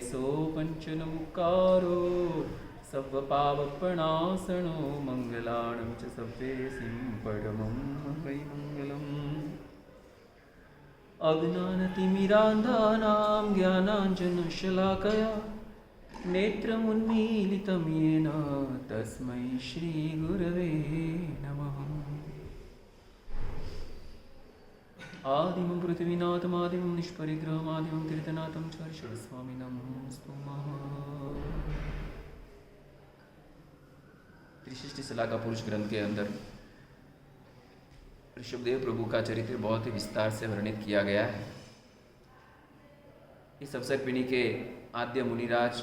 ऐसो पंचनमुकारो सव्वपावपणासनो मंगलाणं च सव्येसिं परमं वै मंगलम्। अज्ञानतिमिरान्धानां ज्ञानाञ्जनशलाकया नेत्रमुन्मीलितं येन तस्मै श्रीगुरवे नमः। आदिमं पृथ्वीनाथमादिमं निष्परिग्रहमादिमं तीर्थनाथं च षड्स्वामिनं स्तुमः। त्रिशिष्टि सलाह का पुरुष ग्रंथ के अंदर ऋषभदेव प्रभु का चरित्र बहुत ही विस्तार से वर्णित किया गया है। इस अवसर पिणी के आद्य मुनिराज,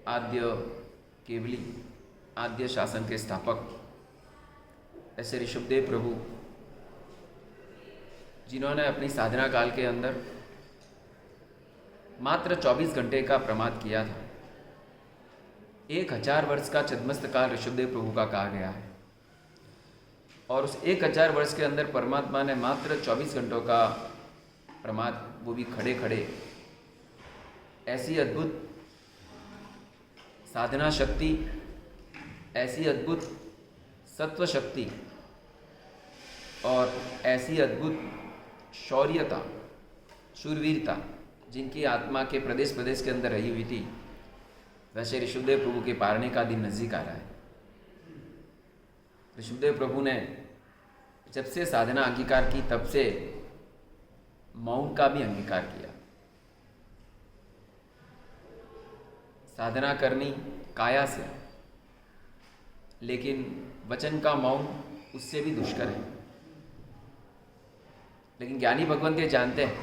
आद्य केवली, आद्य शासन के स्थापक ऐसे ऋषभदेव प्रभु, जिन्होंने अपनी साधना काल के अंदर मात्र 24 घंटे का प्रमाद किया था। 1000 वर्ष का छद्मस्त काल ऋषभदेव प्रभु का कहा गया है और उस 1000 वर्ष के अंदर परमात्मा ने मात्र 24 घंटों का प्रमाद, वो भी खड़े खड़े, ऐसी अद्भुत साधना शक्ति, ऐसी अद्भुत सत्व शक्ति और ऐसी अद्भुत शौर्यता, शूरवीरता जिनकी आत्मा के प्रदेश प्रदेश के अंदर रही हुई थी, वैसे ऋषभदेव प्रभु के पारने का दिन नज़दीक आ रहा है। ऋषभदेव प्रभु ने जब से साधना अंगीकार की तब से मौन का भी अंगीकार किया। साधना करनी काया से, लेकिन वचन का मौन उससे भी दुष्कर है। लेकिन ज्ञानी भगवंत ये जानते हैं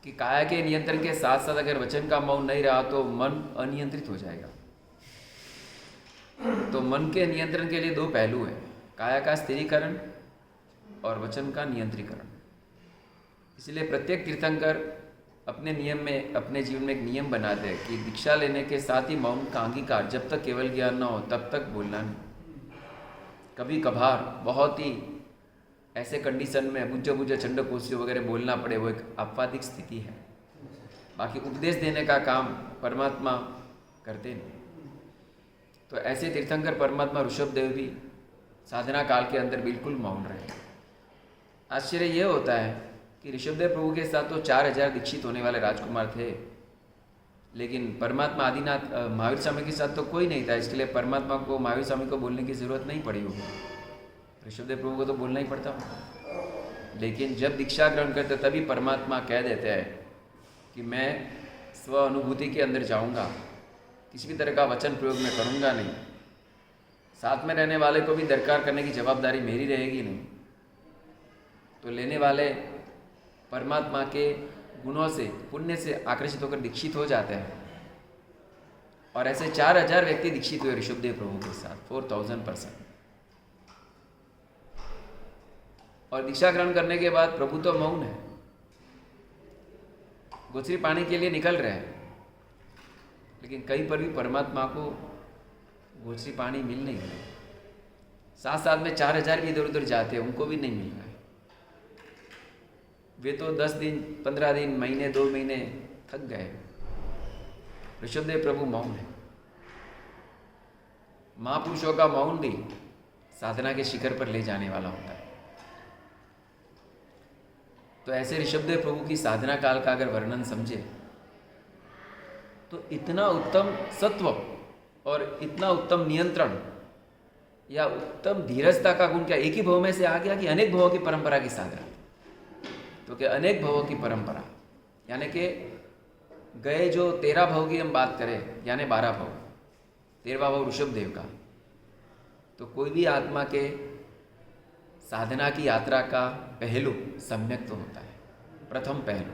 कि काया के नियंत्रण के साथ साथ अगर वचन का मौन नहीं रहा तो मन अनियंत्रित हो जाएगा। तो मन के नियंत्रण के लिए 2 पहलू हैं, काया का स्थिरीकरण और वचन का नियंत्रीकरण। इसलिए प्रत्येक तीर्थंकर अपने नियम में, अपने जीवन में एक नियम बनाते हैं कि दीक्षा लेने के साथ ही मौन का अंगीकार, जब तक केवल ज्ञान न हो तब तक बोलना नहीं। कभी कभार बहुत ही ऐसे कंडीशन में बुझ बुझ चंड कोशियों वगैरह बोलना पड़े, वो एक आपवादिक स्थिति है। बाकी उपदेश देने का काम परमात्मा करते नहीं। तो ऐसे तीर्थंकर परमात्मा ऋषभदेव भी साधना काल के अंदर बिल्कुल मौन रहे। आश्चर्य ये होता है कि ऋषभदेव प्रभु के साथ तो 4000 दीक्षित होने वाले राजकुमार थे, लेकिन परमात्मा आदिनाथ महावीर स्वामी के साथ तो कोई नहीं था। इसके लिए परमात्मा को, महावीर स्वामी को बोलने की ज़रूरत नहीं पड़ी होगी, ऋषभदेव प्रभु को तो बोलना ही पड़ता। लेकिन जब दीक्षा ग्रहण करते तभी परमात्मा कह देते हैं कि मैं स्व अनुभूति के अंदर जाऊंगा, किसी भी तरह का वचन प्रयोग में करूंगा नहीं, साथ में रहने वाले को भी दरकार करने की जवाबदारी मेरी रहेगी नहीं। तो लेने वाले परमात्मा के गुणों से, पुण्य से आकर्षित होकर दीक्षित हो जाते हैं। और ऐसे 4000 व्यक्ति दीक्षित हुए ऋषभदेव प्रभु के साथ, 4000%। और दीक्षा ग्रहण करने के बाद प्रभु तो मौन है, गोचरी पानी के लिए निकल रहे हैं, लेकिन कहीं पर भी परमात्मा को गोचरी पानी मिल नहीं रहा। साथ साथ में 4000 भी इधर उधर जाते हैं, उनको भी नहीं मिल रहा है। वे तो 10 दिन, 15 दिन, महीने, 2 महीने थक गए। ऋषभदेव प्रभु मौन है। महापुरुषों का मौन भी साधना के शिखर पर ले जाने वाला होता है। तो ऐसे ऋषभदेव प्रभु की साधना काल का अगर वर्णन समझे तो इतना उत्तम सत्व और इतना उत्तम नियंत्रण या उत्तम धीरजता का गुण क्या एक ही भव में से आ गया कि अनेक भवों की परंपरा की साधना? तो क्या अनेक भवों की परंपरा, यानी कि गए जो 13 भव की हम बात करें, यानी 12 भव, 13वां भव ऋषभदेव का, तो कोई भी आत्मा के साधना की यात्रा का पहलू सम्यक्त होता है। प्रथम पहलू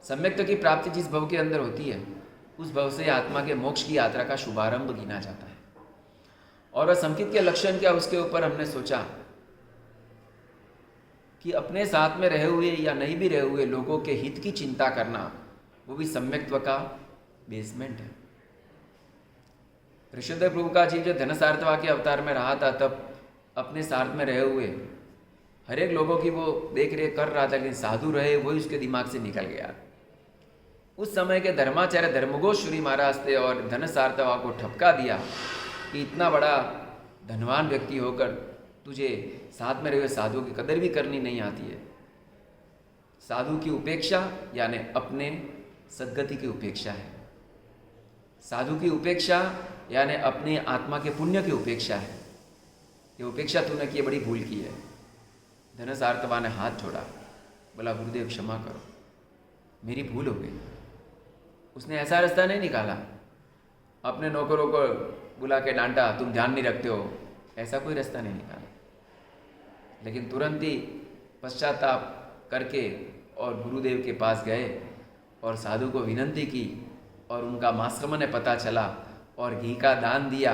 सम्यक्त की प्राप्ति जिस भव के अंदर होती है, उस भव से आत्मा के मोक्ष की यात्रा का शुभारंभ गिना जाता है। और वह संकित के लक्षण क्या, उसके ऊपर हमने सोचा कि अपने साथ में रहे हुए या नहीं भी रहे हुए लोगों के हित की चिंता करना, वो भी सम्यक्त्व का बेसमेंट है। ऋषभदेव प्रभु का जीव जो धनसार्थवा के अवतार में रहा था, तब अपने साथ में रहे हुए हर एक लोगों की वो देख रेख कर रहा था, लेकिन साधु रहे वही उसके दिमाग से निकल गया। उस समय के धर्माचार्य धर्मघोषूरी महाराज थे और धनसार्थवा को ठपका दिया कि इतना बड़ा धनवान व्यक्ति होकर तुझे साथ में रहे हुए साधु की कदर भी करनी नहीं आती है। साधु की उपेक्षा यानी अपने सद्गति की उपेक्षा है। साधु की उपेक्षा यानी अपनी आत्मा के पुण्य की उपेक्षा है। ये उपेक्षा तूने की, बड़ी भूल की है। धनसार्थवा ने हाथ जोड़ा, बोला गुरुदेव क्षमा करो, मेरी भूल हो गई। उसने ऐसा रास्ता नहीं निकाला, अपने नौकरों को बुला के डांटा, तुम ध्यान नहीं रखते हो, ऐसा कोई रास्ता नहीं निकाला। लेकिन तुरंत ही पश्चाताप करके और गुरुदेव के पास गए और साधु को विनंती की और उनका मास्कमने पता चला और घी का दान दिया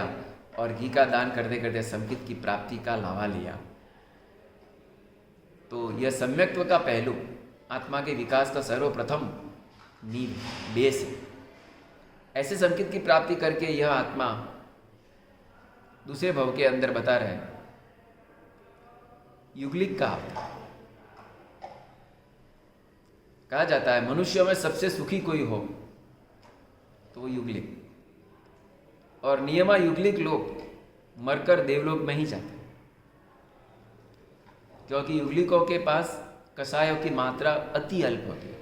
और घी का दान करते करते संकित की प्राप्ति का लावा लिया। तो यह सम्यक्त्व का पहलू आत्मा के विकास का सर्वप्रथम नींव बेस है। ऐसे संकित की प्राप्ति करके यह आत्मा दूसरे भव के अंदर बता रहे युगलिक का कहा जाता है मनुष्य में सबसे सुखी कोई हो तो वो युगलिक, और नियमा युगलिक लोग मरकर देवलोक में ही जाते हैं, क्योंकि युगलिकों के पास कषायों की मात्रा अति अल्प होती है,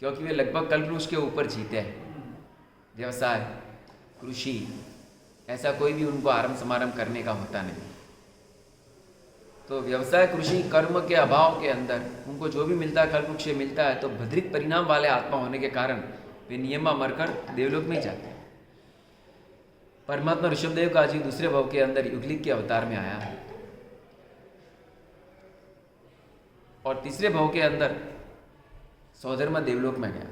क्योंकि वे लगभग कल्पवृक्ष के ऊपर जीते हैं। व्यवसाय, कृषि, ऐसा कोई भी उनको आरंभ समारंभ करने का होता नहीं। तो व्यवसाय, कृषि, कर्म के अभाव के अंदर उनको जो भी मिलता है कल्पवृक्ष से मिलता है, तो भद्रिक परिणाम वाले आत्मा होने के कारण वे नियमा मरकर देवलोक में जाते हैं। परमात्मा ऋषभदेव का जीव दूसरे भव के अंदर युगलिक के अवतार में आया है और तीसरे भव के अंदर सौधर्म देवलोक में गया।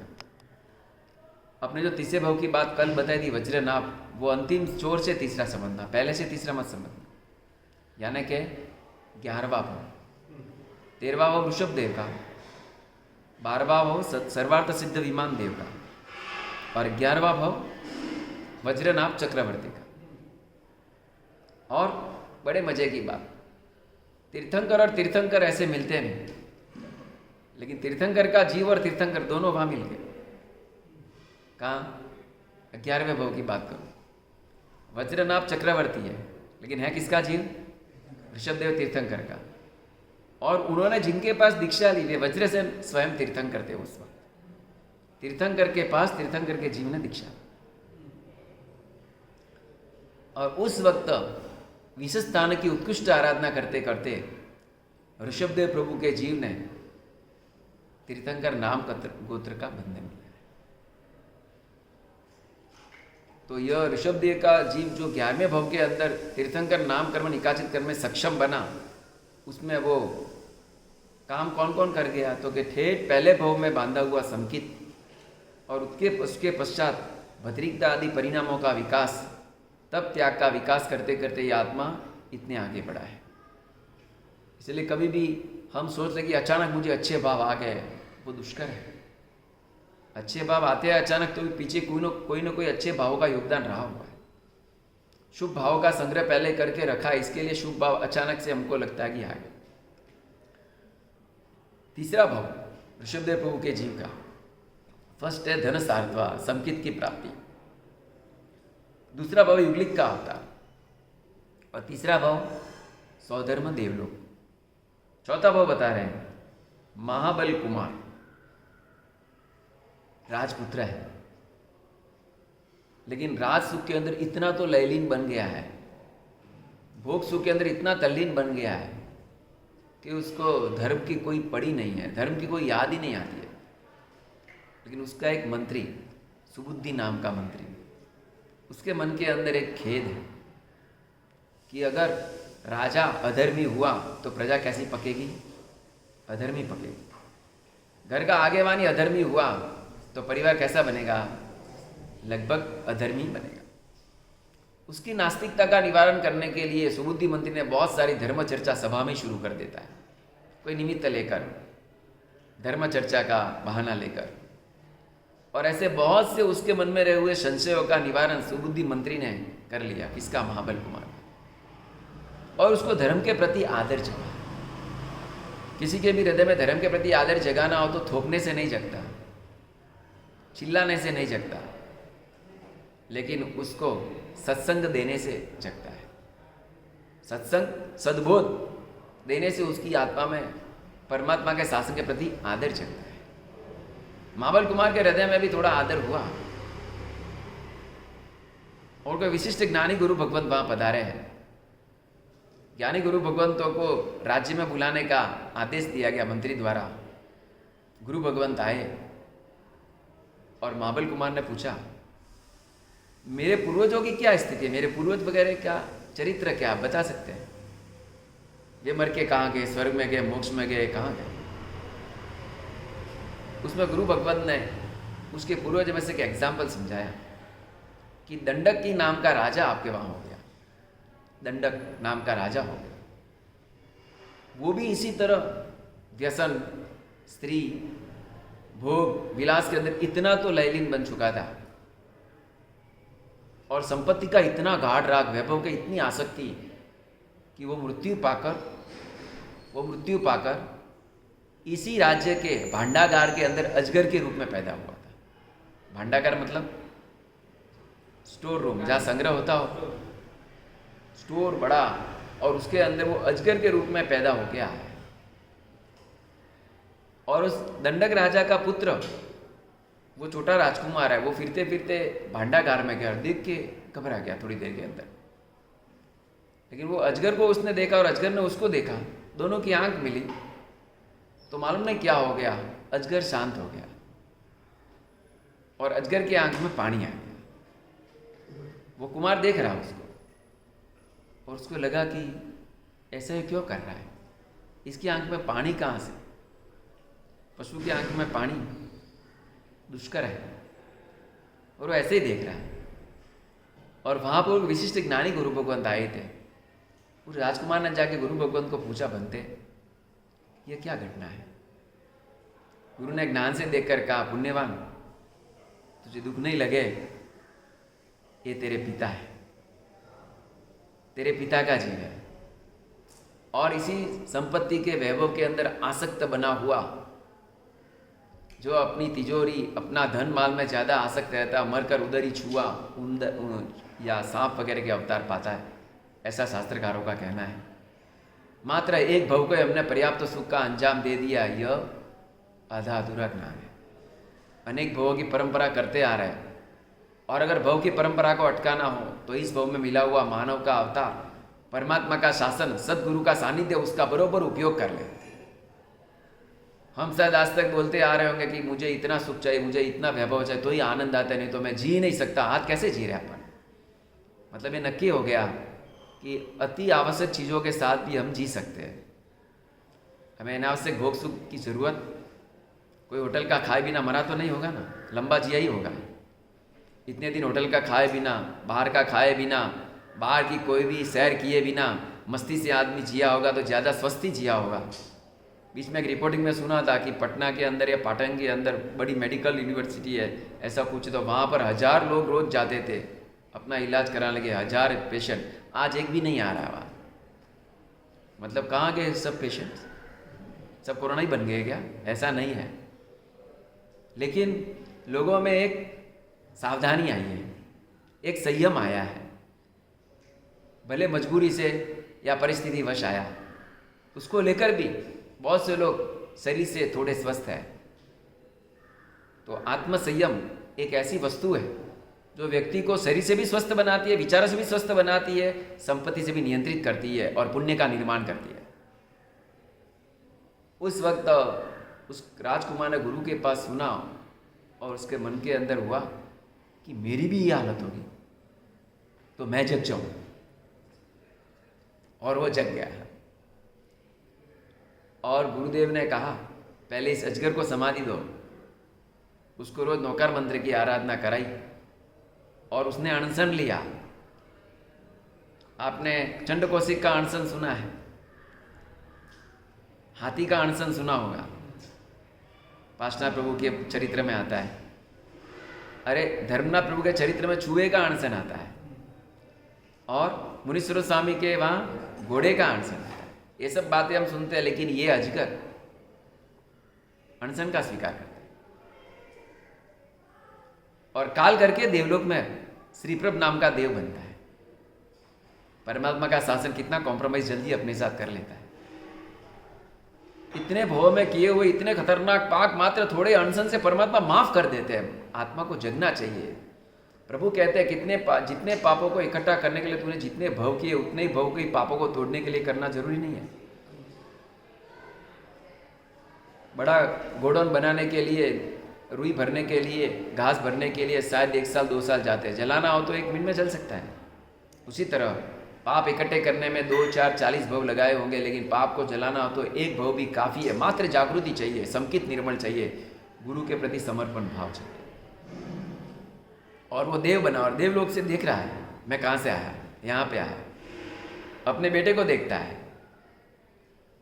अपने जो तीसरे भव की बात कल बताई थी वज्रनाभ, वो अंतिम चोर से तीसरा संबंध था, पहले से तीसरा मत संबंध, यानी कि 11वां भव, 13वां भव ऋषभदेव का, 12वां भव सर्वार्थ सिद्ध विमान देव का और 11वां भव वज्रनाभ चक्रवर्ती का। और बड़े मजे की बात, तीर्थंकर और तीर्थंकर ऐसे मिलते नहीं, लेकिन तीर्थंकर का जीव और तीर्थंकर दोनों वहां मिल गए। कहाँ? 11वें भव की बात करूँ, वज्रनाभ चक्रवर्ती है, लेकिन है किसका जीव? ऋषभदेव तीर्थंकर का। और उन्होंने जिनके पास दीक्षा ली वे वज्र से स्वयं तीर्थंकर थे। उस वक्त तीर्थंकर के पास तीर्थंकर के जीव ने दीक्षा, और उस वक्त विशेष स्थान की उत्कृष्ट आराधना करते करते ऋषभदेव प्रभु के जीव ने तीर्थंकर नाम गोत्र का बंधन किया। तो यह ऋषभदेव का जीव जो 11वें भव के अंदर तीर्थंकर नाम कर्म निकाचित कर्म में सक्षम बना, उसमें वो काम कौन कौन कर गया? तो कि ठेठ पहले भव में बांधा हुआ संकित और उसके पश्चात भद्रिकता आदि परिणामों का विकास, तब त्याग का विकास करते करते ये आत्मा इतने आगे बढ़ा है। इसलिए कभी भी हम सोचते कि अचानक मुझे अच्छे भाव आ गए, वो दुष्कर है। अच्छे भाव आते हैं अचानक, तो पीछे कोई ना कोई अच्छे भावों का योगदान रहा हुआ है। शुभ भाव का संग्रह पहले करके रखा है, इसके लिए शुभ भाव अचानक से हमको लगता है कि आ गया। तीसरा भाव ऋषभदेव प्रभु के जीव का फर्स्ट है धन सार्थवा, संकित की प्राप्ति। दूसरा भाव युगलिक का अवतार और तीसरा भाव सौधर्म देवलोक। चौथा भाव बता रहे हैं महाबल कुमार, राजपुत्र है, लेकिन राज सुख के अंदर इतना तो लयलीन बन गया है, भोग सुख के अंदर इतना तल्लीन बन गया है कि उसको धर्म की कोई पड़ी नहीं है, धर्म की कोई याद ही नहीं आती है। लेकिन उसका एक मंत्री, सुबुद्धि नाम का मंत्री, उसके मन के अंदर एक खेद है कि अगर राजा अधर्मी हुआ तो प्रजा कैसी पकेगी? अधर्मी पकेगी। घर का आगेवानी अधर्मी हुआ तो परिवार कैसा बनेगा? लगभग अधर्मी बनेगा। उसकी नास्तिकता का निवारण करने के लिए सुबुद्धि मंत्री ने बहुत सारी धर्म चर्चा सभा में शुरू कर देता है, कोई निमित्त लेकर, धर्म चर्चा का बहाना लेकर, और ऐसे बहुत से उसके मन में रहे हुए संशयों का निवारण सुबुद्धि मंत्री ने कर लिया। किसका? महाबल कुमार। और उसको धर्म के प्रति आदर जगा। किसी के भी हृदय में धर्म के प्रति आदर जगाना हो तो थोपने से नहीं जगता, चिल्लाने से नहीं जगता, लेकिन उसको सत्संग देने से जगता है। सत्संग, सद्बोध देने से उसकी आत्मा में परमात्मा के शासन के प्रति आदर जगता है। महाबल कुमार के हृदय में भी थोड़ा आदर हुआ और कोई विशिष्ट ज्ञानी गुरु भगवंत वहां पधारे हैं। ज्ञानी गुरु भगवंतों को राज्य में बुलाने का आदेश दिया गया मंत्री द्वारा। गुरु भगवंत आए और महाबल कुमार ने पूछा, मेरे पूर्वजों की क्या स्थिति है, मेरे पूर्वज वगैरह क्या चरित्र क्या, आप बता सकते हैं? ये मर के कहाँ गए, स्वर्ग में गए, मोक्ष में गए, कहाँ गए? उसमें गुरु भगवंत ने उसके पूर्वज में से एक एग्जाम्पल समझाया कि दंडक की नाम का राजा आपके वहाँ हो गया, दंडक नाम का राजा हो गया। वो भी इसी तरह व्यसन, स्त्री, भोग, विलास के अंदर इतना तो लयलीन बन चुका था और संपत्ति का इतना गाढ़ राग, वैभव की इतनी आसक्ति कि वो मृत्यु पाकर इसी राज्य के भांडागार के अंदर अजगर के रूप में पैदा हुआ था। भांडागार मतलब स्टोर रूम, जहाँ संग्रह होता हो, स्टोर बड़ा, और उसके अंदर वो अजगर के रूप में पैदा हो गया है। और उस दंडक राजा का पुत्र, वो छोटा राजकुमार है, वो फिरते फिरते भांडागार में गया और देख के घबरा गया थोड़ी देर के अंदर। लेकिन वो अजगर को उसने देखा और अजगर ने उसको देखा, दोनों की आंख मिली तो मालूम नहीं क्या हो गया, अजगर शांत हो गया और अजगर की आंख में पानी आ गया। वो कुमार देख रहा उसको और उसको लगा कि ऐसा ही क्यों कर रहा है, इसकी आंख में पानी कहाँ से? पशु की आंख में पानी दुष्कर है और वो ऐसे ही देख रहा है। और वहाँ पर विशिष्ट ज्ञानी गुरु भगवंत आए थे। उस राजकुमार ने जाके गुरु भगवंत को पूछा, बनते ये क्या घटना है? गुरु ने ज्ञान से देखकर कहा, पुण्यवान, तुझे दुख नहीं लगे, ये तेरे पिता है, तेरे पिता का जीव है और इसी संपत्ति के वैभव के अंदर आसक्त बना हुआ, जो अपनी तिजोरी, अपना धन माल में ज़्यादा आसक्त रहता, मरकर उधर ही छुआ या सांप वगैरह के अवतार पाता है, ऐसा शास्त्रकारों का कहना है। मात्र एक भव को हमने पर्याप्त सुख का अंजाम दे दिया, यह आधा अधूरा ज्ञान है। अनेक भवों की परंपरा करते आ रहे हैं और अगर भव की परंपरा को अटकाना हो तो इस भव में मिला हुआ मानव का अवतार, परमात्मा का शासन, सदगुरु का सानिध्य, उसका बरोबर उपयोग कर ले। हम शायद आज तक बोलते आ रहे होंगे कि मुझे इतना सुख चाहिए, मुझे इतना वैभव चाहिए तो ही आनंद आता है, नहीं तो मैं जी नहीं सकता। आज कैसे जी रहे अपन? मतलब ये नक्की हो गया कि अति आवश्यक चीज़ों के साथ भी हम जी सकते हैं। हमें अनावश्यक भोग सुख की ज़रूरत, कोई होटल का खाए बिना मरा तो नहीं होगा ना, लंबा जिया ही होगा। इतने दिन होटल का खाए बिना, बाहर का खाए बिना, बाहर की कोई भी सैर किए बिना मस्ती से आदमी जिया होगा तो ज़्यादा स्वस्थ ही जिया होगा। बीच में एक रिपोर्टिंग में सुना था कि पटना के अंदर या पाटन के अंदर बड़ी मेडिकल यूनिवर्सिटी है, ऐसा कुछ, तो वहाँ पर 1000 लोग रोज़ जाते थे अपना इलाज कराने लगे, 1000 पेशेंट। आज एक भी नहीं आ रहा वहाँ। मतलब कहाँ गए सब पेशेंट्स? सब कोरोना ही बन गए क्या? ऐसा नहीं है, लेकिन लोगों में एक सावधानी आई है, एक संयम आया है। भले मजबूरी से या परिस्थिति वश आया, उसको लेकर भी बहुत से लोग शरीर से थोड़े स्वस्थ हैं। तो आत्मसंयम एक ऐसी वस्तु है जो व्यक्ति को शरीर से भी स्वस्थ बनाती है, विचारों से भी स्वस्थ बनाती है, संपत्ति से भी नियंत्रित करती है और पुण्य का निर्माण करती है। उस वक्त उस राजकुमार ने गुरु के पास सुना और उसके मन के अंदर हुआ कि मेरी भी ये हालत होगी तो मैं जग जाऊं, और वो जग गया। और गुरुदेव ने कहा, पहले इस अजगर को समाधि दो। उसको रोज नौकर मंत्र की आराधना कराई और उसने अनशन लिया। आपने चंडकौशिक का अनशन सुना है, हाथी का अनशन सुना होगा, पाशना प्रभु के चरित्र में आता है। अरे धर्मनाथ प्रभु के चरित्र में चूहे का अनशन आता है और मुनीश्वर स्वामी के वहाँ घोड़े का अनशन आता है। ये सब बातें हम सुनते हैं, लेकिन ये अजगर अनशन का स्वीकार करते हैं। और काल करके देवलोक में श्रीप्रभ नाम का देव बनता है। परमात्मा का शासन कितना कॉम्प्रोमाइज जल्दी अपने साथ कर लेता है। इतने भव में किए हुए इतने खतरनाक पाक मात्र थोड़े अनशन से परमात्मा माफ कर देते हैं। आत्मा को जगना चाहिए। प्रभु कहते हैं जितने पापों को इकट्ठा करने के लिए तूने जितने भव किए उतने ही भव के पापों को तोड़ने के लिए करना जरूरी नहीं है। बड़ा गोडाउन बनाने के लिए, रुई भरने के लिए, घास भरने के लिए शायद 1 साल 2 साल जाते हैं। जलाना हो तो 1 मिनट में जल सकता है। उसी तरह पाप इकट्ठे करने में 2, 4, 40 भव लगाए होंगे, लेकिन पाप को जलाना हो तो 1 भव भी काफ़ी है। मात्र जागृति चाहिए, संकित निर्मल चाहिए, गुरु के प्रति समर्पण भाव चाहिए। और वो देव बना और देवलोक से देख रहा है मैं कहाँ से आया, यहाँ पे आया। अपने बेटे को देखता है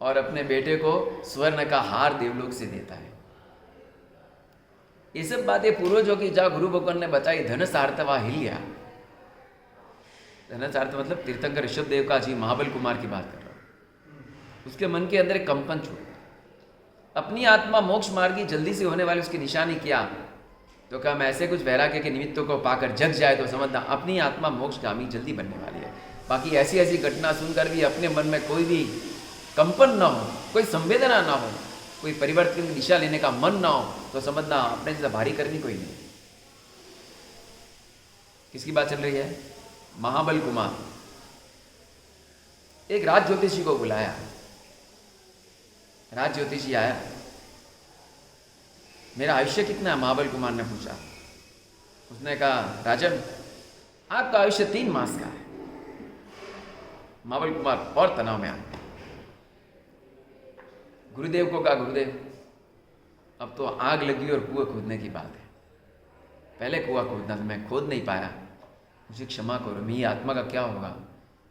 और अपने बेटे को स्वर्ण का हार देवलोक से देता है। ये सब बातें पूर्वजों की जहाँ गुरु भगवान ने बताई। धनसार्थवा हिल गया। धनसार्थ मतलब तीर्थंकर ऋषभ देव का जी महाबल कुमार की बात कर रहा हूँ। उसके मन के अंदर एक कंपन छूटा। अपनी आत्मा मोक्ष मार्गी जल्दी से होने वाली उसकी निशानी किया तो कहा मैं ऐसे कुछ वैराग्य के निमित्तों को पाकर जग जाए तो समझना अपनी आत्मा मोक्षगामी जल्दी बनने वाली है। बाकी ऐसी ऐसी घटना सुनकर भी अपने मन में कोई भी कंपन ना हो, कोई संवेदना ना हो, कोई परिवर्तन की दिशा लेने का मन ना हो तो समझना अपने जैसा भारी करनी कोई नहीं। किसकी बात चल रही है? महाबल कुमार। एक राज ज्योतिषी को बुलाया। राज ज्योतिषी आया। मेरा आयुष्य कितना है? महाबल कुमार ने पूछा। उसने कहा राजन आपका आयुष्य 3 मास का है। महाबल कुमार और तनाव में आ गए। गुरुदेव को कहा गुरुदेव अब तो आग लगी और कुआं खोदने की बात है। पहले कुआं खोदना था, मैं खोद नहीं पाया, मुझे क्षमा करो। मेरी आत्मा का क्या होगा?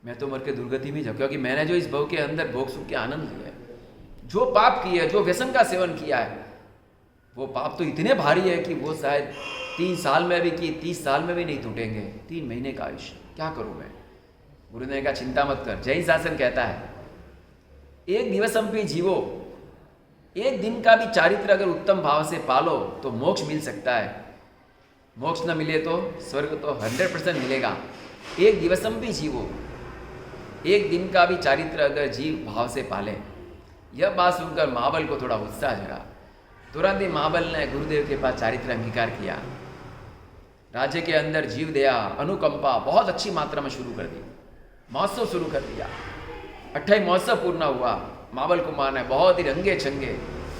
मैं तो मर के दुर्गति में जाऊँ, क्योंकि मैंने जो इस भव के अंदर भोग सुख के आनंद लिया है, जो पाप किया है, जो व्यसन का सेवन किया है, वो पाप तो इतने भारी है कि वो शायद 3 साल में भी की 30 साल में भी नहीं टूटेंगे। 3 महीने का आयुष्य, क्या करूँ मैं? गुरु ने कहा चिंता मत कर। जैन शासन कहता है 1 दिवसम पे जीवो, 1 दिन का भी चारित्र अगर उत्तम भाव से पालो तो मोक्ष मिल सकता है। मोक्ष न मिले तो स्वर्ग तो 100% मिलेगा। 1 दिवसम भी जीवो, 1 दिन का भी चारित्र अगर जीव भाव से पाले। यह बात सुनकर महाबल को थोड़ा उत्साह जगा। तुरंत ही महाबल ने गुरुदेव के पास चारित्र अंगीकार किया। राज्य के अंदर जीव दया, अनुकंपा बहुत अच्छी मात्रा में शुरू कर दी। महोत्सव शुरू कर दिया। 28 महोत्सव पूर्ण हुआ। महाबल कुमार ने बहुत ही रंगे चंगे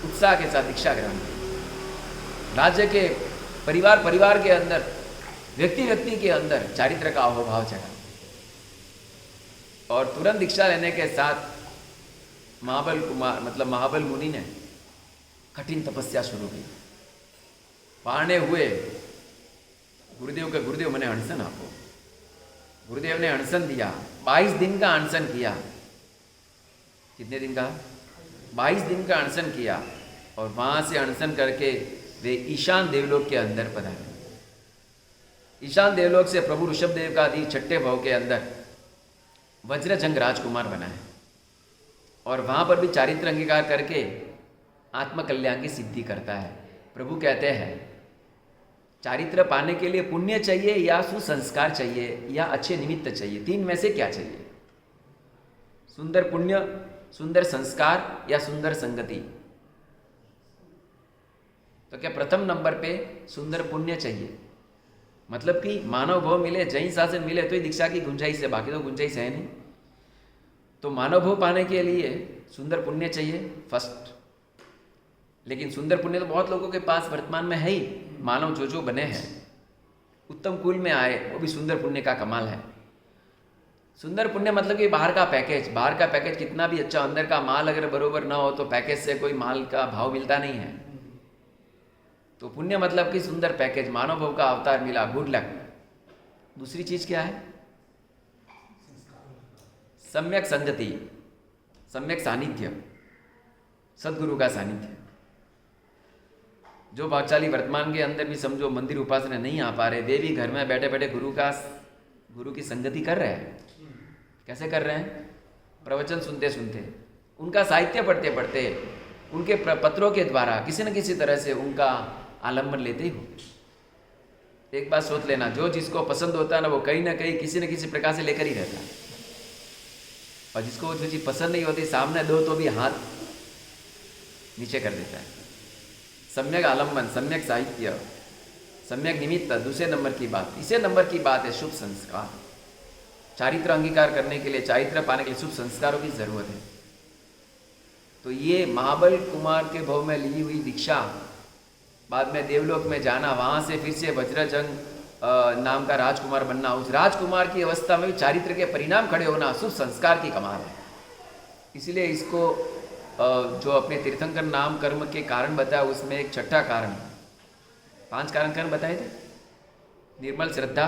उत्साह के साथ दीक्षा ग्रहण की। राज्य के परिवार के अंदर, व्यक्ति के अंदर चारित्र का अहोभाव चढ़ा। और तुरंत दीक्षा लेने के साथ महाबल कुमार मतलब महाबल मुनि ने कठिन तपस्या शुरू की। पारणे हुए गुरुदेव मैंने अनशन आपको। गुरुदेव ने अनशन दिया। 22 दिन का अनशन किया। कितने दिन का? 22 दिन का अनशन किया। और वहाँ से अनशन करके वे ईशान देवलोक के अंदर पधारे। ईशान देवलोक से प्रभु ऋषभ देव का आदि 6ठे भव के अंदर वज्रजंग राजकुमार बना है। और वहाँ पर भी चारित्र अंगीकार करके आत्मकल्याण की सिद्धि करता है। प्रभु कहते हैं चारित्र पाने के लिए पुण्य चाहिए या सुसंस्कार चाहिए या अच्छे निमित्त चाहिए? 3 में से क्या चाहिए? सुंदर पुण्य, सुंदर संस्कार या सुंदर संगति? तो क्या प्रथम नंबर पे सुंदर पुण्य चाहिए? मतलब कि मानव भव मिले, जैन शासन मिले तो ही दीक्षा की गुंजाइश है, बाकी तो गुंजाइश है नहीं। तो मानव भव पाने के लिए सुंदर पुण्य चाहिए फर्स्ट। लेकिन सुंदर पुण्य तो बहुत लोगों के पास वर्तमान में है ही। मानव जो बने हैं, उत्तम कुल में आए, वो भी सुंदर पुण्य का कमाल है। सुंदर पुण्य मतलब कि बाहर का पैकेज कितना भी अच्छा, अंदर का माल अगर बरोबर ना हो तो पैकेज से कोई माल का भाव मिलता नहीं है। तो पुण्य मतलब कि सुंदर पैकेज, मानव भव का अवतार मिला, गुड लक। दूसरी चीज क्या है? सम्यक संगति, सम्यक सानिध्य, सदगुरु का सानिध्य। जो भागशाली वर्तमान के अंदर भी समझो मंदिर उपासना नहीं आ पा रहे, वे भी घर में बैठे बैठे गुरु की संगति कर रहे हैं। कैसे कर रहे हैं? प्रवचन सुनते सुनते, उनका साहित्य पढ़ते पढ़ते, उनके पत्रों के द्वारा किसी न किसी तरह से उनका आलम्बन लेते ही हो। एक बात सोच लेना, जो जिसको पसंद होता है ना वो कहीं ना कहीं किसी न किसी प्रकार से लेकर ही रहता है, और जिसको जो चीज़ पसंद नहीं होती सामने दो तो भी हाथ नीचे कर देता है। सम्यक आलम्बन, सम्यक साहित्य, सम्यक निमित्त दूसरे नंबर की बात। तीसरे नंबर की बात है शुभ संस्कार। चारित्र अंगीकार करने के लिए, चारित्र पाने के लिए शुभ संस्कारों की जरूरत है। तो ये महाबल कुमार के भव में ली हुई दीक्षा, बाद में देवलोक में जाना, वहाँ से फिर से वज्रजंग नाम का राजकुमार बनना, उस राजकुमार की अवस्था में भी चारित्र के परिणाम खड़े होना शुभ संस्कार की कमाल है। इसलिए इसको जो अपने तीर्थंकर नाम कर्म के कारण बताया उसमें एक छठा कारण, 5 कारण बताए थे। निर्मल श्रद्धा,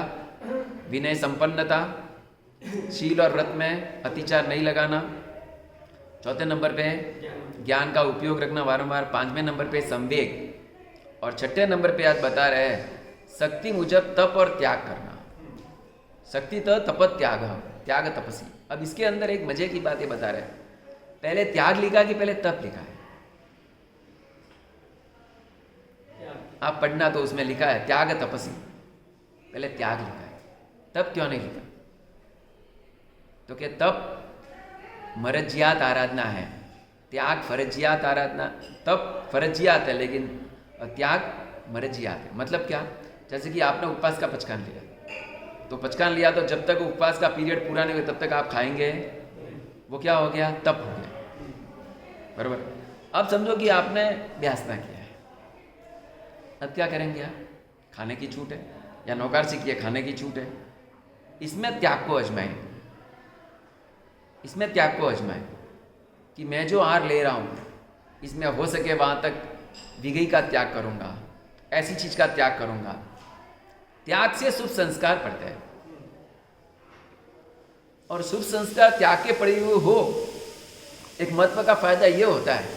विनय संपन्नता, शील और व्रत में अतिचार नहीं लगाना, चौथे नंबर पे ज्ञान का उपयोग रखना वारंवार, 5वें नंबर पे संवेग, और छठे नंबर पे आज बता रहे हैं शक्ति मुजब तप और त्याग करना। शक्ति तो तप त्याग, त्याग तपसी। अब इसके अंदर एक मजे की बात ये बता रहे हैं, पहले त्याग लिखा कि पहले तप लिखा है? आप पढ़ना तो उसमें लिखा है त्याग तपसी, पहले त्याग लिखा है, तप क्यों नहीं लिखा? तो क्या तप मरजियात आराधना है, त्याग फरजियात आराधना। तप फरजियात है लेकिन त्याग मरजियात है। मतलब क्या? जैसे कि आपने उपवास का पचकान लिया, तो पचकान लिया तो जब तक उपवास का पीरियड पूरा नहीं हुआ तब तक आप खाएंगे, वो क्या हो गया? तप हो गया, बराबर। अब समझो कि आपने व्यासना किया है, अब क्या करेंगे आप? खाने की छूट है, या नौकरसी की है, खाने की छूट है। इसमें त्याग को अजमाएं, इसमें त्याग को अजमाएं कि मैं जो आहार ले रहा हूँ इसमें हो सके वहाँ तक विगई का त्याग करूँगा, ऐसी चीज़ का त्याग करूँगा। त्याग से शुभ संस्कार पड़ते हैं, और शुभ संस्कार त्याग के पड़े हुए हो, एक महत्व का फायदा ये होता है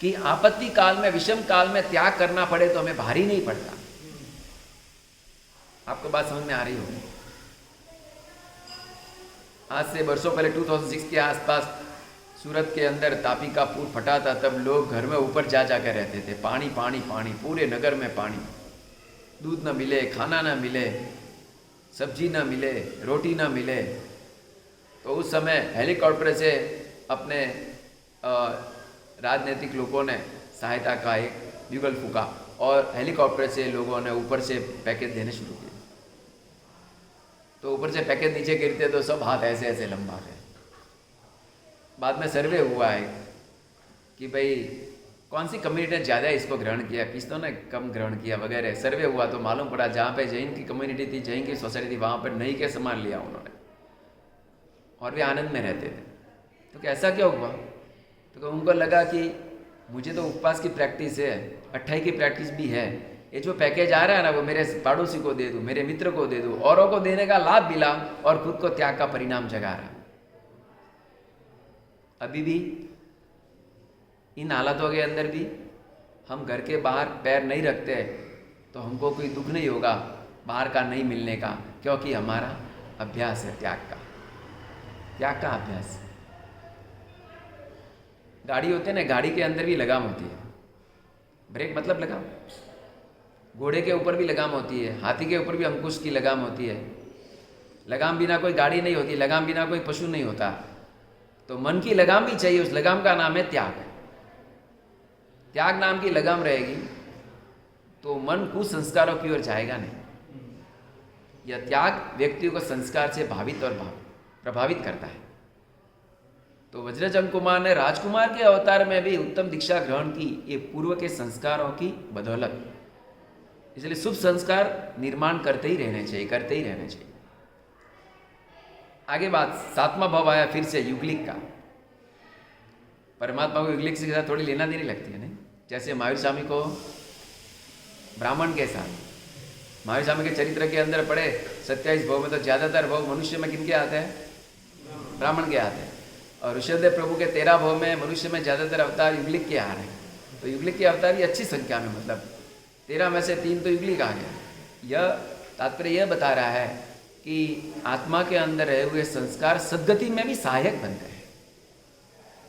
कि आपत्ति काल में, विषम काल में त्याग करना पड़े तो हमें भारी नहीं पड़ता। आपको बात समझ में आ रही होगी? आज से वर्षों पहले 2006 के आसपास सूरत के अंदर तापी का पुल फटा था, तब लोग घर में ऊपर जा जाकर रहते थे, पानी पानी पानी, पूरे नगर में पानी, दूध न मिले, खाना न मिले, सब्जी न मिले, रोटी न मिले। तो उस समय हेलीकॉप्टर से अपने राजनीतिक लोगों ने सहायता का एक युगल फूका, और हेलीकॉप्टर से लोगों ने ऊपर से पैकेज देने शुरू किए। तो ऊपर से पैकेज नीचे गिरते तो सब हाथ ऐसे ऐसे लंबा गए। बाद में सर्वे हुआ है कि भाई कौन सी कम्युनिटी ने ज़्यादा इसको ग्रहण किया, किसने ने कम ग्रहण किया वगैरह। सर्वे हुआ तो मालूम पड़ा जहाँ पे जैन की कम्युनिटी थी, जैन की सोसाइटी थी, वहाँ पर नहीं के सामान लिया उन्होंने, और वे आनंद में रहते थे। तो क्या ऐसा क्या हुआ? तो उनको लगा कि मुझे तो उपवास की प्रैक्टिस है, 28 की प्रैक्टिस भी है, ये जो पैकेज आ रहा है ना वो मेरे पड़ोसी को दे दूँ, मेरे मित्र को दे दूँ, औरों को देने का लाभ मिला और खुद को त्याग का परिणाम जगा रहा। अभी भी इन हालातों के अंदर भी हम घर के बाहर पैर नहीं रखते तो हमको कोई दुख नहीं होगा बाहर का नहीं मिलने का, क्योंकि हमारा अभ्यास है त्याग का, त्याग का अभ्यास। गाड़ी होते हैं ना, गाड़ी के अंदर भी लगाम होती है, ब्रेक मतलब लगाम, घोड़े के ऊपर भी लगाम होती है, हाथी के ऊपर भी अंकुश की लगाम होती है। लगाम बिना कोई गाड़ी नहीं होती, लगाम बिना कोई पशु नहीं होता। तो मन की लगाम भी चाहिए, उस लगाम का नाम है त्याग। त्याग नाम की लगाम रहेगी तो मन कुसंस्कारों की ओर जाएगा नहीं। यह त्याग व्यक्ति को संस्कार से भावित और प्रभावित करता है। तो वज्रजंग कुमार ने राजकुमार के अवतार में भी उत्तम दीक्षा ग्रहण की, ये पूर्व के संस्कारों की बदौलत। इसलिए शुभ संस्कार निर्माण करते ही रहने चाहिए, करते ही रहने चाहिए। आगे बात 7वां भाव आया फिर से युगलिक का। परमात्मा को युगलिक के साथ थोड़ी लेना देनी लगती है नहीं? जैसे महावीर स्वामी को ब्राह्मण के साथ, महावीर स्वामी के चरित्र के अंदर पढ़े 27 भाव में तो ज़्यादातर भाव मनुष्य में किनके आते हैं? ब्राह्मण के आते हैं। और ऋषभदेव प्रभु के 13 भाव में मनुष्य में ज़्यादातर अवतार युगलिक के आ रहे हैं। तो युगलिक के अवतार भी अच्छी संख्या में, मतलब 13 में से 3 तो युगलिक आ गया। यह तात्पर्य यह बता रहा है कि आत्मा के अंदर रहे हुए संस्कार सद्गति में भी सहायक बनते हैं,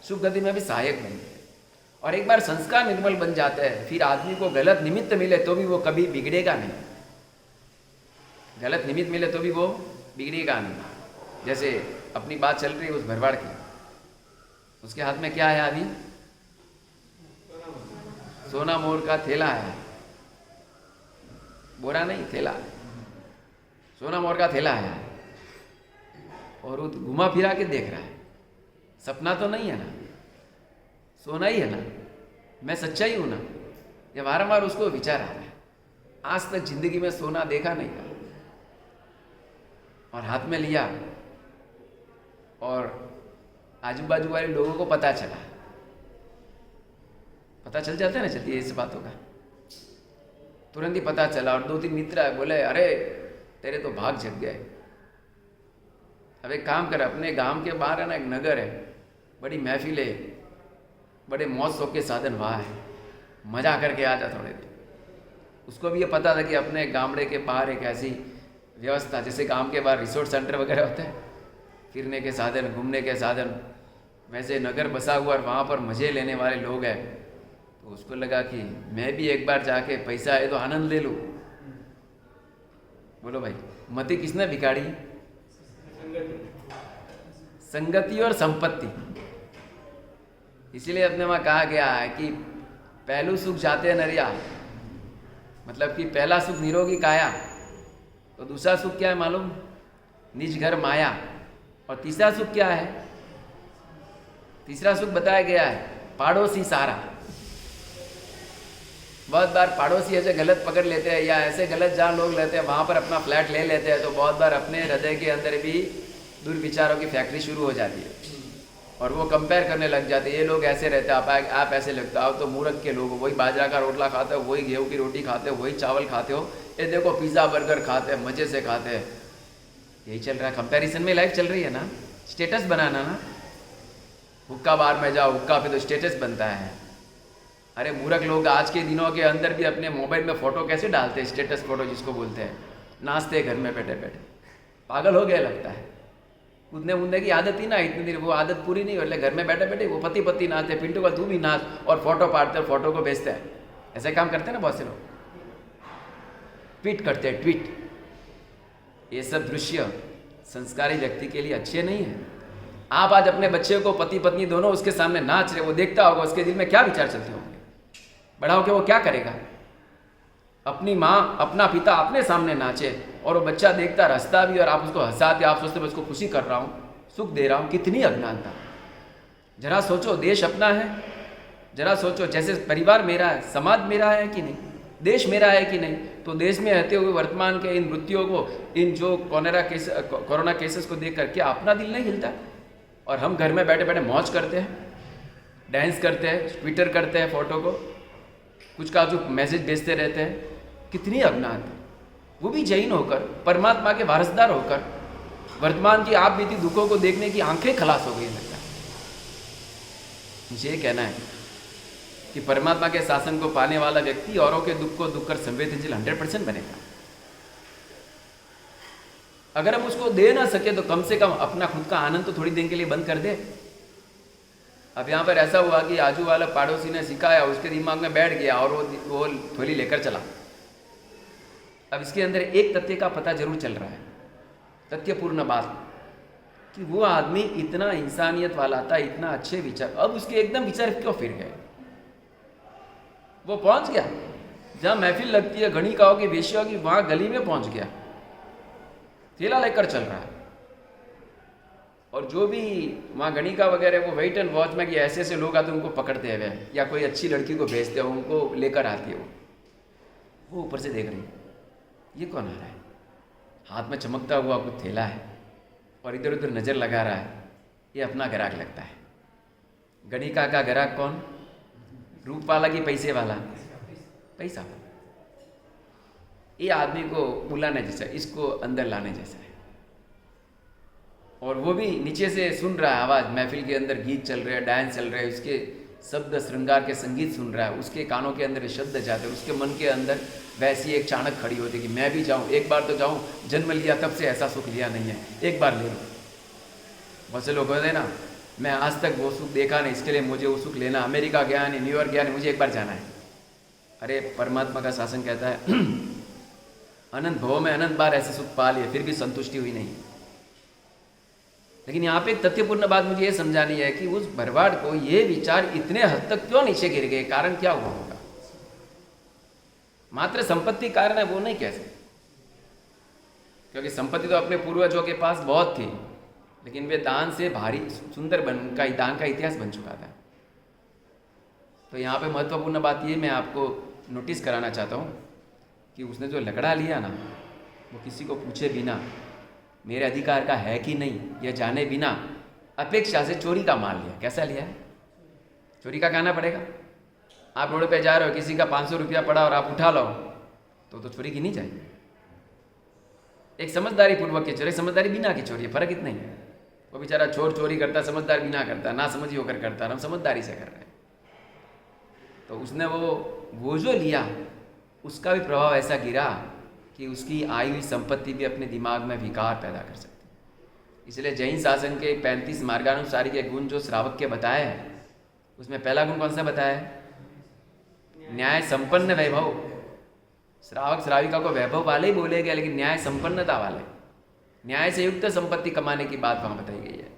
सुखगति में भी सहायक बनते हैं। और एक बार संस्कार निर्मल बन जाते हैं, फिर आदमी को गलत निमित्त मिले तो भी वो कभी बिगड़ेगा नहीं। गलत निमित्त मिले तो भी वो बिगड़ेगा नहीं। जैसे अपनी बात चल रही है उस भरवाड़ की, उसके हाथ में क्या है अभी? सोना मोर का थैला है, बोरा नहीं, थैला। सोना मोर का थैला है और वो घुमा फिरा के देख रहा है। सपना तो नहीं है ना, सोना ही है ना, मैं सच्चा ही हूं ना। ये बारम्बार उसको विचार आ रहा है। आज तक जिंदगी में सोना देखा नहीं था और हाथ में लिया और आजू बाजू वाले लोगों को पता चला, पता चल जाता है ना, चलती है इस बातों का, तुरंत ही पता चला। और 2-3 मित्र आए, बोले अरे तेरे तो भाग जग गए। अब एक काम कर, अपने गांव के बाहर है ना एक नगर है, बड़ी महफिल है, बड़े मौज शौक के साधन वहाँ है, मजा करके आ जा थोड़े दिन। उसको भी ये पता था कि अपने गामड़े के बाहर एक ऐसी व्यवस्था, जैसे गांव के बाहर रिसोर्ट सेंटर वगैरह होते हैं, फिरने के साधन, घूमने के साधन, वैसे नगर बसा हुआ और वहाँ पर मज़े लेने वाले लोग हैं। तो उसको लगा कि मैं भी एक बार जाके पैसा है तो आनंद ले लूँ। बोलो भाई, मति किसने बिगाड़ी? संगति और संपत्ति। इसीलिए अपने वहाँ कहा गया है कि पहलू सुख जाते नरिया, मतलब कि पहला सुख निरोगी काया, तो दूसरा सुख क्या है मालूम? निज घर माया। और तीसरा सुख क्या है? तीसरा सुख बताया गया है पाड़ोसी सारा। बहुत बार पड़ोसी ऐसे गलत पकड़ लेते हैं या ऐसे गलत जहाँ लोग लेते हैं वहाँ पर अपना फ्लैट ले लेते हैं, तो बहुत बार अपने हृदय के अंदर भी दुर्विचारों की फैक्ट्री शुरू हो जाती है और वो कंपेयर करने लग जाते हैं। ये लोग ऐसे रहते हैं, आप ऐसे लगता हो, तो मूर्ख के लोग, वही बाजरा का रोटला खाते हो, वही गेहूँ की रोटी खाते हो, वही चावल खाते हो, ये देखो पिज़्ज़ा बर्गर खाते हैं, मज़े से खाते हैं। यही चल रहा है, कंपैरिजन में लाइफ चल रही है ना। स्टेटस बनाना ना, हुक्का बार में जाओ, हुक्का पे तो स्टेटस बनता है। अरे मूर्ख लोग आज के दिनों के अंदर भी अपने मोबाइल में फ़ोटो कैसे डालते हैं, स्टेटस फ़ोटो जिसको बोलते हैं, नाचते घर में बैठे बैठे, पागल हो गया लगता है। कूदने वूदने की आदत ही ना इतनी देर, वो आदत पूरी नहीं हो रही, घर में बैठे बैठे वो पति पति नाचते, पिंटू का तू भी नाच, और फोटो पाड़ते और फोटो को बेचते हैं। ऐसे काम करते हैं ना बहुत से लोग, ट्वीट करते हैं, ट्वीट। ये सब दृश्य संस्कारी व्यक्ति के लिए अच्छे नहीं है। आप आज अपने बच्चे को, पति पत्नी दोनों उसके सामने नाच रहे, वो देखता होगा, उसके दिल में क्या विचार चलते होंगे? बड़ा होकर वो क्या करेगा? अपनी माँ, अपना पिता अपने सामने नाचे और वो बच्चा देखता, हंसता भी, और आप उसको हंसाते, आप सोचते मैं उसको खुशी कर रहा हूँ, सुख दे रहा हूँ। कितनी अज्ञानता! जरा सोचो, देश अपना है, जरा सोचो, जैसे परिवार मेरा है, समाज मेरा है कि नहीं, देश मेरा है कि नहीं, तो देश में रहते हुए वर्तमान के इन मृत्युओं को, इन जो कोरोना केसेस को देख कर क्या अपना दिल नहीं हिलता? और हम घर में बैठे बैठे मौज करते हैं, डांस करते हैं, ट्विटर करते हैं, फोटो को कुछ का जो मैसेज भेजते रहते हैं। कितनी अज्ञान! वो भी जैन होकर, परमात्मा के वारसदार होकर, वर्तमान की आप बीती दुखों को देखने की आंखें खलास हो गई लगता है। मुझे ये कहना है कि परमात्मा के शासन को पाने वाला व्यक्ति औरों के दुख को दुख कर संवेदनशील 100% बनेगा। अगर हम उसको दे ना सके तो कम से कम अपना खुद का आनंद तो थोड़ी देर के लिए बंद कर दे। अब यहाँ पर ऐसा हुआ कि आजू वाला पड़ोसी ने सिखाया, उसके दिमाग में बैठ गया और वो थैली लेकर चला। अब इसके अंदर एक तथ्य का पता जरूर चल रहा है, तथ्यपूर्ण बात, कि वो आदमी इतना इंसानियत वाला था, इतना अच्छे विचार, अब उसके एकदम विचार क्यों फिर गए? वो पहुंच गया जहाँ महफिल लगती है गणिकाओं की, वेश्याओं की, वहाँ गली में पहुंच गया, थैला लेकर चल रहा है। और जो भी वहाँ गणिका वगैरह, वो वेट एंड वॉच में कि ऐसे ऐसे लोग आते हैं, उनको पकड़ते हैं वे, या कोई अच्छी लड़की को भेजते हैं, उनको लेकर आती है वो ऊपर से देख रही है, ये कौन आ रहा है? हाथ में चमकता हुआ कुछ थैला है और इधर उधर नज़र लगा रहा है, ये अपना ग्राहक लगता है। गणिका का ग्राहक कौन? रूप वाला कि पैसे वाला? पैसा। ये आदमी को बुलाने जैसा, इसको अंदर लाने जैसा है। और वो भी नीचे से सुन रहा है आवाज़, महफिल के अंदर गीत चल रहे हैं, डांस चल रहे हैं, उसके शब्द श्रृंगार के संगीत सुन रहा है, उसके कानों के अंदर शब्द जाते हैं, उसके मन के अंदर वैसी एक चाणक खड़ी होती है कि मैं भी जाऊं, एक बार तो जाऊं, जन्म लिया तब से ऐसा सुख लिया नहीं है, एक बार ले लो। बहुत से लोग होते हैं ना, मैं आज तक वो सुख देखा नहीं, इसके लिए मुझे वो सुख लेना, अमेरिका गया नहीं, न्यूयॉर्क गया नहीं, मुझे एक बार जाना है। अरे परमात्मा का शासन कहता है अनंत भव में अनंत बार ऐसे सुख पा लिए, फिर भी संतुष्टि हुई नहीं। लेकिन यहाँ पे एक तथ्यपूर्ण बात मुझे ये समझानी है कि उस भरवाड़ को ये विचार इतने हद तक क्यों नीचे गिर गए, कारण क्या हुआ होगा। मात्र संपत्ति कारण है वो नहीं कह सकते, क्योंकि संपत्ति तो अपने पूर्वजों के पास बहुत थी, लेकिन वे दान से भारी सुंदर दान का इतिहास बन चुका था। तो यहाँ पे महत्वपूर्ण बात ये मैं आपको नोटिस कराना चाहता हूँ कि उसने जो लकड़ा लिया ना, वो किसी को पूछे बिना, मेरे अधिकार का है कि नहीं यह जाने बिना, अपेक्षा से चोरी का माल लिया। कैसा लिया है? चोरी का कहना पड़ेगा। आप रोड पे जा रहे हो, किसी का 500 रुपया पड़ा और आप उठा लो तो चोरी की नहीं चाहिए। एक समझदारी पूर्वक की चोरी, समझदारी बिना की चोरी, फर्क इतना ही है। वो बेचारा चोर चोरी करता, समझदार बिना करता, ना समझी होकर करता, हम समझदारी से कर रहे हैं। तो उसने वो जो लिया उसका भी प्रभाव ऐसा गिरा कि उसकी आई हुई संपत्ति भी अपने दिमाग में विकार पैदा कर सकती है। इसलिए जैन शासन के 35 मार्गानुसारी के गुण जो श्रावक के बताए हैं, उसमें पहला गुण कौन सा बताया है? न्याय संपन्न वैभव। श्रावक श्राविका को वैभव वाले ही बोले गए, लेकिन न्याय संपन्नता वाले, न्याय से युक्त संपत्ति कमाने की बात वहाँ बताई गई है।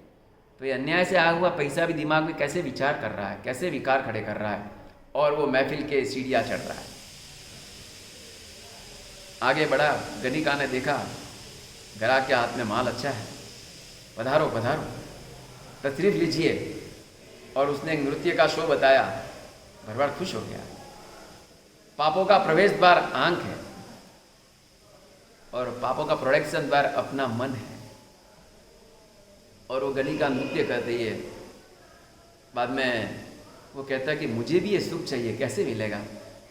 तो ये अन्याय से आया हुआ पैसा भी दिमाग में कैसे विचार कर रहा है, कैसे विकार खड़े कर रहा है, और वो महफिल के सीढ़ियाँ चढ़ रहा है। आगे बढ़ा, गणिका ने देखा ग्राहक के हाथ में माल अच्छा है, पधारो पधारो, तशरीफ लीजिए। और उसने नृत्य का शो बताया, भरवाड़ खुश हो गया। पापों का प्रवेश द्वार आंख है और पापों का प्रोडक्शन द्वार अपना मन है। और वो गणिका नृत्य करते ही बाद में वो कहता है कि मुझे भी ये सुख चाहिए। कैसे मिलेगा?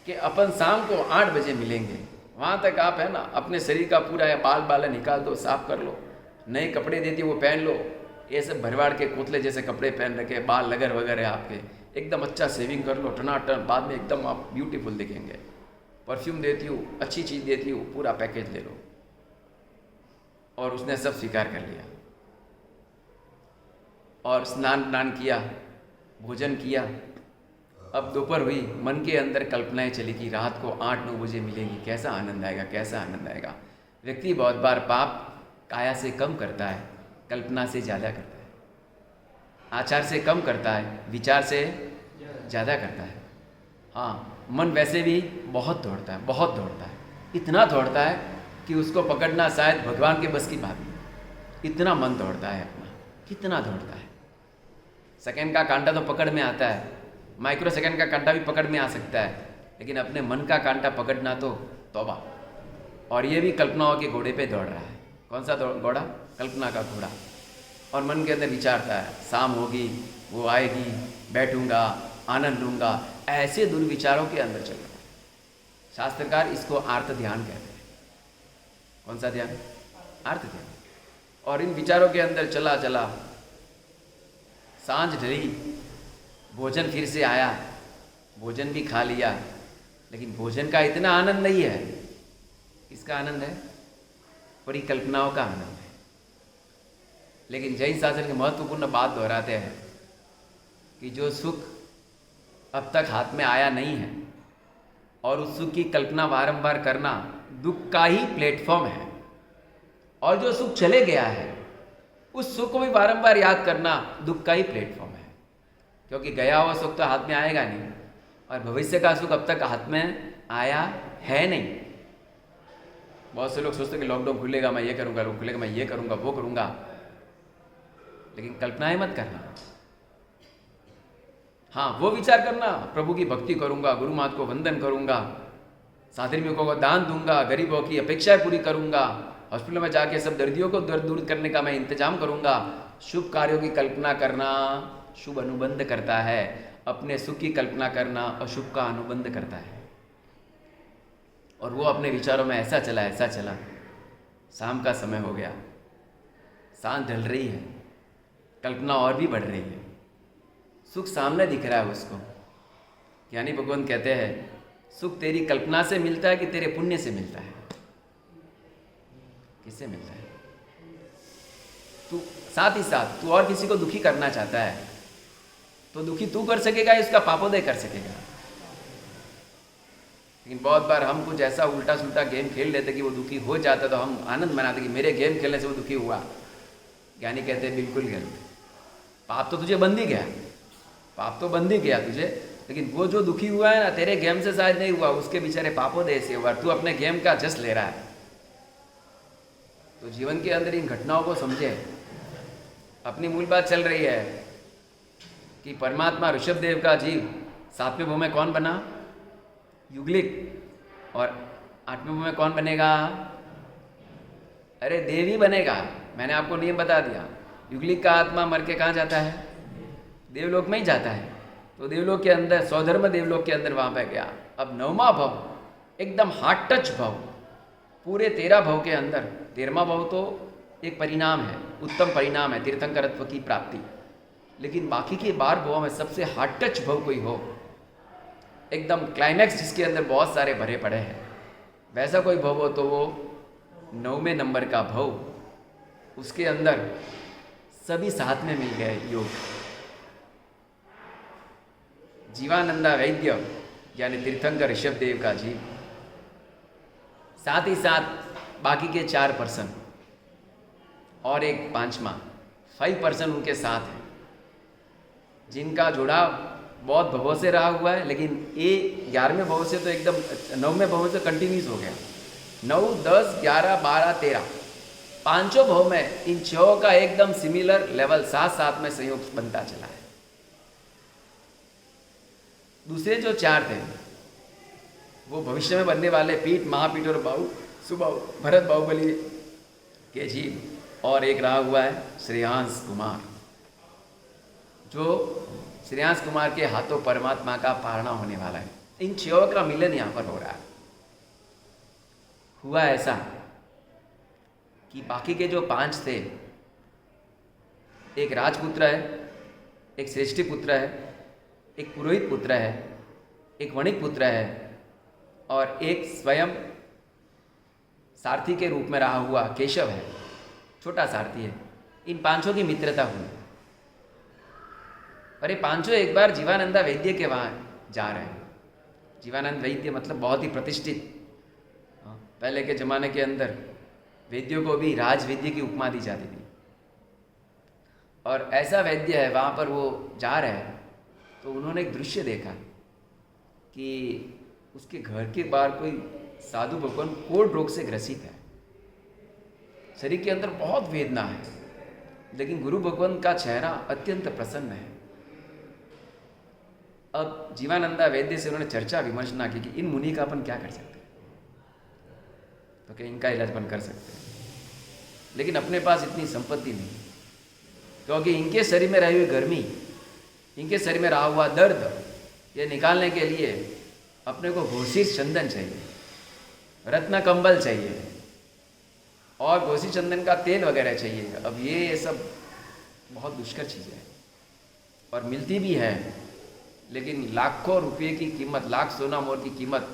कि अपन शाम को 8 बजे मिलेंगे, वहाँ तक आप है ना अपने शरीर का पूरा है बाल बाल निकाल दो, साफ कर लो, नए कपड़े देती वो पहन लो। ये सब भरवाड़ के कोतले जैसे कपड़े पहन रखे, बाल लगर वगैरह आपके, एकदम अच्छा सेविंग कर लो टनाटन, बाद में एकदम आप ब्यूटीफुल दिखेंगे। परफ्यूम देती हूँ, अच्छी चीज़ देती हूँ, पूरा पैकेज ले लो। और उसने सब स्वीकार कर लिया और स्नान किया, भोजन किया। अब दोपहर हुई, मन के अंदर कल्पनाएं चली कि रात को 8-9 बजे मिलेंगी, कैसा आनंद आएगा, कैसा आनंद आएगा। व्यक्ति बहुत बार पाप काया से कम करता है, कल्पना से ज़्यादा करता है। आचार से कम करता है, विचार से ज़्यादा करता है। हाँ, मन वैसे भी बहुत दौड़ता है, बहुत दौड़ता है, इतना दौड़ता है कि उसको पकड़ना शायद भगवान के बस की बात नहीं। इतना मन दौड़ता है अपना, कितना दौड़ता है। सेकंड का कांटा तो पकड़ में आता है, माइक्रो सेकंड का कांटा भी पकड़ में आ सकता है, लेकिन अपने मन का कांटा पकड़ना तो तौबा। और ये भी कल्पनाओं के घोड़े पे दौड़ रहा है। कौन सा घोड़ा? कल्पना का घोड़ा। और मन के अंदर विचारता है, शाम होगी, वो आएगी, बैठूंगा, आनंद लूँगा, ऐसे दुर्विचारों के अंदर चल रहा है। शास्त्रकार इसको आर्त ध्यान कहते हैं। कौन सा ध्यान? आर्त ध्यान। और इन विचारों के अंदर चला चला, सांझ ढली, भोजन फिर से आया, भोजन भी खा लिया, लेकिन भोजन का इतना आनंद नहीं है। किसका आनंद है? परिकल्पनाओं का आनंद है। लेकिन जैन शास्त्र की महत्वपूर्ण बात दोहराते हैं कि जो सुख अब तक हाथ में आया नहीं है और उस सुख की कल्पना बारंबार करना दुख का ही प्लेटफॉर्म है, और जो सुख चले गया है उस सुख को भी बारंबार याद करना दुख का ही प्लेटफॉर्म है। क्योंकि गया हुआ सुख तो हाथ में आएगा नहीं, और भविष्य का सुख अब तक हाथ में आया है नहीं। बहुत से लोग सोचते हैं कि लॉकडाउन खुलेगा मैं ये करूँगा, लॉकडाउन खुलेगा मैं ये करूँगा, वो करूँगा, लेकिन कल्पनाएं मत करना। हाँ, वो विचार करना, प्रभु की भक्ति करूँगा, गुरु माता को वंदन करूँगा, साधर्मिकों को दान दूंगा, गरीबों की अपेक्षाएं पूरी करूँगा, हॉस्पिटल में जाके सब दर्दियों को दर्द दूर करने का मैं इंतजाम करूँगा। शुभ कार्यों की कल्पना करना शुभ अनुबंध करता है, अपने सुख की कल्पना करना अशुभ का अनुबंध करता है। और वो अपने विचारों में ऐसा चला, शाम का समय हो गया, सांझ ढल रही है, कल्पना और भी बढ़ रही है, सुख सामने दिख रहा है उसको। यानी भगवान कहते हैं सुख तेरी कल्पना से मिलता है कि तेरे पुण्य से मिलता है? किससे मिलता है? तू साथ ही साथ तू और किसी को दुखी करना चाहता है तो दुखी तू कर सकेगा या उसका पापोदय कर सकेगा? लेकिन बहुत बार हम कुछ ऐसा उल्टा सुल्टा गेम खेल लेते कि वो दुखी हो जाता तो हम आनंद मनाते कि मेरे गेम खेलने से वो दुखी हुआ। ज्ञानी कहते हैं बिल्कुल गलत। पाप तो तुझे बंद ही गया, पाप तो बंद ही गया तुझे, लेकिन वो जो दुखी हुआ है ना तेरे गेम से शायद नहीं हुआ, उसके बेचारे पापोदय से हुआ। तू अपने गेम का जस ले रहा है। तो जीवन के अंदर इन घटनाओं को समझे। अपनी मूल बात चल रही है कि परमात्मा ऋषभदेव का जीव 7वें भाव में कौन बना? युगलिक। और 8वें भाव में कौन बनेगा? अरे देव ही बनेगा। मैंने आपको नियम बता दिया। युगलिक का आत्मा मर के कहाँ जाता है? देवलोक में ही जाता है। तो देवलोक के अंदर स्वधर्म देवलोक के अंदर वहाँ पे गया। अब 9वां भव एकदम हार्ट टच भव, पूरे 13 भव के अंदर 13वां भव तो एक परिणाम है, उत्तम परिणाम है तीर्थंकरत्व की प्राप्ति। लेकिन बाकी के 12 भवों में सबसे हार्ट टच भव कोई हो, एकदम क्लाइमैक्स जिसके अंदर बहुत सारे भरे पड़े हैं, वैसा कोई भव हो तो वो 9वें नंबर का भव। उसके अंदर सभी साथ में मिल गए योग। जीवानंदा वैद्य यानी तीर्थंकर ऋषभदेव का जीव, साथ ही साथ बाकी के 4 पर्सन और एक 5वां 5 पर्सन उनके साथ हैं, जिनका जुड़ाव बहुत भवों से रहा हुआ है। लेकिन ये 11वें भव से तो एकदम 9वें भव से कंटिन्यूस हो गया। 9, 10, 11, 12, 13 पांचों भव में इन 6 का एकदम सिमिलर लेवल साथ साथ में संयोग बनता चला है। दूसरे जो 4 थे वो भविष्य में बनने वाले पीठ, महापीठ और बाहु सुबाहु भरत बाहुबली के जीव, और एक रहा हुआ है श्रेयांश कुमार, जो श्रेयांश कुमार के हाथों परमात्मा का पारणा होने वाला है। इन 6 का मिलन यहाँ पर हो रहा है। हुआ ऐसा कि बाकी के जो 5 थे, एक राजपुत्र है, एक श्रेष्ठी पुत्र है, एक पुरोहित पुत्र है, एक वणिक पुत्र है और एक स्वयं सारथी के रूप में रहा हुआ केशव है, छोटा सारथी है। इन 5 की मित्रता हुई। और ये 5 एक बार जीवानंदा वैद्य के वहाँ जा रहे हैं। जीवानंद वैद्य मतलब बहुत ही प्रतिष्ठित, पहले के ज़माने के अंदर वैद्यों को भी राजवैद्य की उपमा दी जाती थी। और ऐसा वैद्य है, वहाँ पर वो जा रहे हैं तो उन्होंने एक दृश्य देखा कि उसके घर के बाहर कोई साधु भगवान कोढ़ रोग से ग्रसित है। शरीर के अंदर बहुत वेदना है, लेकिन गुरु भगवान का चेहरा अत्यंत प्रसन्न है। अब जीवानंदा वैद्य से उन्होंने चर्चा विमर्शना की कि इन मुनि का अपन क्या कर सकते हैं। तो क्या इनका इलाज अपन कर सकते हैं, लेकिन अपने पास इतनी संपत्ति नहीं, क्योंकि इनके शरीर में रही हुई गर्मी, इनके शरीर में रहा हुआ दर्द, ये निकालने के लिए अपने को घोषित चंदन चाहिए, रत्न कंबल चाहिए और घोषित चंदन का तेल वगैरह चाहिए। अब ये सब बहुत दुष्कर चीज़ें हैं और मिलती भी है, लेकिन लाखों रुपये की कीमत, लाख सोना मोर की कीमत,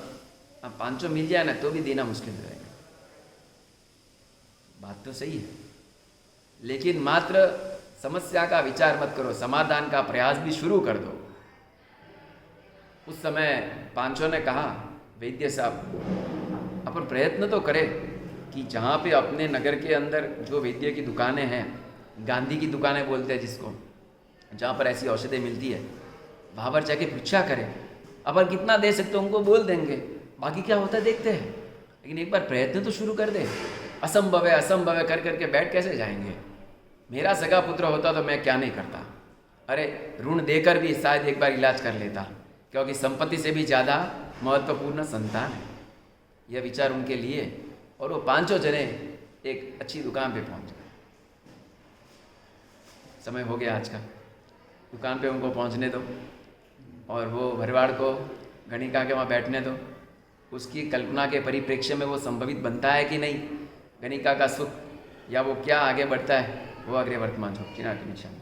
अब 500 मिल जाए ना तो भी देना मुश्किल हो जाएगा। बात तो सही है, लेकिन मात्र समस्या का विचार मत करो, समाधान का प्रयास भी शुरू कर दो। उस समय 500 ने कहा, वैद्य साहब अपन प्रयत्न तो करें कि जहाँ पे अपने नगर के अंदर जो वैद्य की दुकानें हैं, गांधी की दुकानें बोलते हैं जिसको, जहाँ पर ऐसी औषधें मिलती है, वहाँ पर जाके पूछा करें। अपन कितना दे सकते उनको बोल देंगे, बाकी क्या होता है देखते हैं, लेकिन एक बार प्रयत्न तो शुरू कर दे। असंभव है कर करके बैठ कैसे जाएंगे। मेरा सगा पुत्र होता तो मैं क्या नहीं करता, अरे ऋण देकर भी शायद एक बार इलाज कर लेता, क्योंकि संपत्ति से भी ज़्यादा महत्वपूर्ण संतान है। यह विचार उनके लिए, और वो 5 जने एक अच्छी दुकान पे पहुंच गए। समय हो गया आज का, दुकान पे उनको पहुंचने दो और वो भरवाड़ को गणिका के वहाँ बैठने दो। उसकी कल्पना के परिप्रेक्ष्य में वो संभवित बनता है कि नहीं, गणिका का सुख, या वो क्या आगे बढ़ता है, वो अग्रे वर्तमान हो किनारे के निशान।